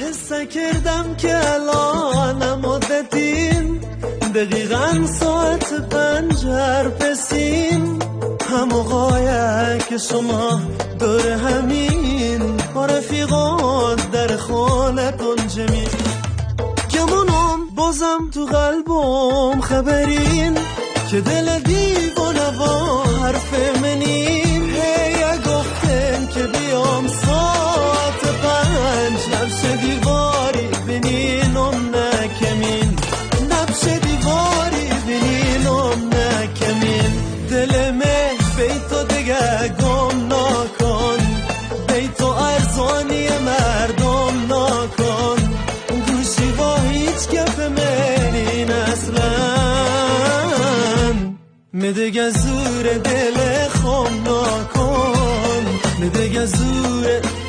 حس کردم که الان مدتین دقیقاً ساعت 5 پسین هموقایه که شما دور همین با رفیقات در خانتون جمعین گمونم بازم تو قلبم خبرین که دل دیوانه و حرف منین هی گفتم که بیام ساعت 5 نبش دیواری بینینم نکمین نبش دیواری بینینم نکمین دلمه بیتو دیگه گم نکن بیتو ارزانی مردم نکن گوشی با هیچ گپ منین اصلا مدگه زور دل خم نکن مدگه زور